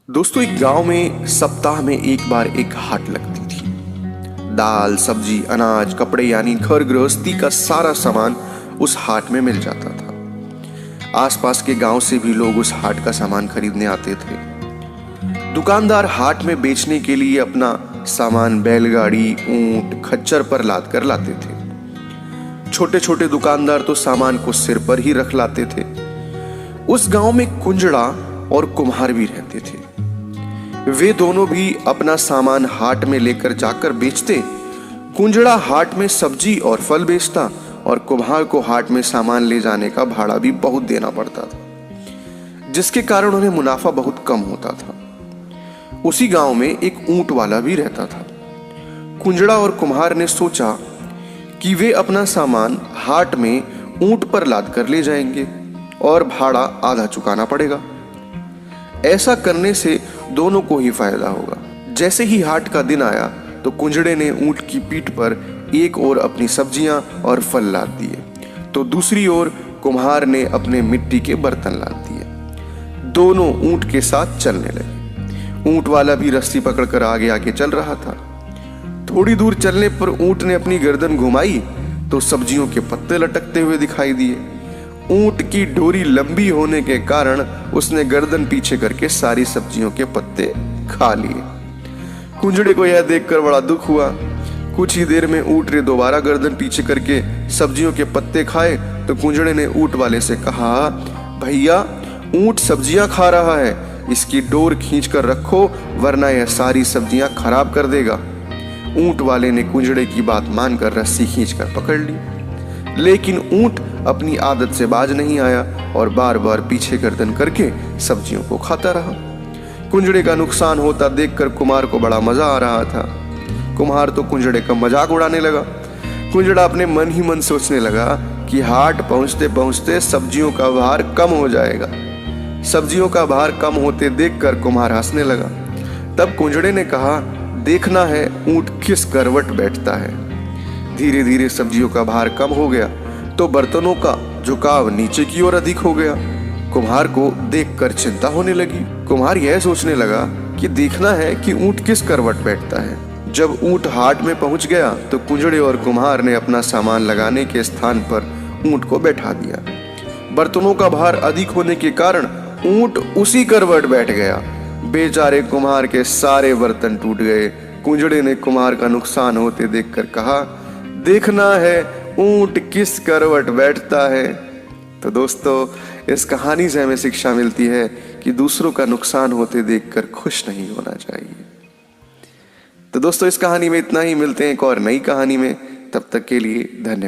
दोस्तों, एक गांव में सप्ताह में एक बार एक हाट लगती थी। दाल, सब्जी, अनाज, कपड़े यानी घर गृहस्थी का सारा सामान उस हाट में मिल जाता था। आसपास के गांव से भी लोग उस हाट का सामान खरीदने आते थे। दुकानदार हाट में बेचने के लिए अपना सामान बैलगाड़ी, ऊंट, खच्चर पर लाद कर लाते थे। छोटे छोटे दुकानदार तो सामान को सिर पर ही रख लाते थे। उस गांव में कुंजड़ा और कुम्हार भी रहते थे। वे दोनों भी अपना सामान हाट में लेकर जाकर बेचते। कुंजड़ा हाट में सब्जी और फल बेचता और कुम्हार को हाट में सामान ले जाने का भाड़ा भी बहुत देना पड़ता था, जिसके कारण उन्हें मुनाफा बहुत कम होता था। उसी गांव में एक ऊंट वाला भी रहता था। कुंजड़ा और कुम्हार ने सोचा कि वे अपना सामान हाट में ऊंट पर लाद कर ले जाएंगे और भाड़ा आधा चुकाना पड़ेगा। ऐसा करने से दोनों को ही फायदा होगा। जैसे ही हाट का दिन आया तो कुंजड़े ने ऊंट की पीठ पर एक ओर अपनी सब्जियां और फल लाद दिए, तो दूसरी ओर कुम्हार ने अपने मिट्टी के बर्तन लाद दिए। दोनों ऊंट के साथ चलने लगे। ऊंट वाला भी रस्सी पकड़कर आगे आगे चल रहा था। थोड़ी दूर चलने पर ऊंट ने अपनी गर्दन घुमाई तो सब्जियों के पत्ते लटकते हुए दिखाई दिए। ऊंट की डोरी लंबी होने के कारण उसने गर्दन पीछे करके सारी सब्जियों के पत्ते खा लिए। कुंजड़े को यह देखकर बड़ा दुख हुआ। कुछ ही देर में ऊंट ने दोबारा गर्दन पीछे करके सब्जियों के पत्ते खाए तो कुंजड़े ने ऊंट वाले से कहा, भैया, ऊंट सब्जियां खा रहा है, इसकी डोर खींच कर रखो वरना यह सारी सब्जियां खराब कर देगा। ऊंट वाले ने कुंजड़े की बात मानकर रस्सी खींचकर पकड़ ली, लेकिन ऊंट अपनी आदत से बाज नहीं आया और बार बार पीछे गर्दन करके सब्जियों को खाता रहा। कुंजड़े का नुकसान होता देखकर कुम्हार को बड़ा मजा आ रहा था। कुम्हार तो कुंजड़े का मजाक उड़ाने लगा। कुंजड़ा अपने मन ही मन सोचने लगा कि हाट पहुंचते पहुंचते सब्जियों का भार कम हो जाएगा। सब्जियों का भार कम होते देखकर कुम्हार हंसने लगा। तब कुंजड़े ने कहा, देखना है ऊंट किस करवट बैठता है। धीरे धीरे सब्जियों का भार कम हो गया तो बर्तनों का झुकाव नीचे की ओर अधिक हो गया। कुम्हार को देखकर चिंता होने लगी। कुम्हार यह सोचने लगा कि देखना है कि ऊंट किस करवट बैठता है। जब ऊंट हाट में पहुंच गया तो कुंजड़े और कुम्हार ने अपना सामान लगाने के स्थान पर ऊंट को बैठा दिया। बर्तनों का भार अधिक होने के कारण ऊंट उसी करवट बैठ गया। बेचारे कुम्हार के सारे बर्तन टूट गए। कुंजड़े ने कुम्हार का नुकसान होते देखकर कहा, देखना है ऊंट किस करवट बैठता है। तो दोस्तों, इस कहानी से हमें शिक्षा मिलती है कि दूसरों का नुकसान होते देखकर खुश नहीं होना चाहिए। तो दोस्तों, इस कहानी में इतना ही। मिलते हैं एक और नई कहानी में। तब तक के लिए धन्यवाद।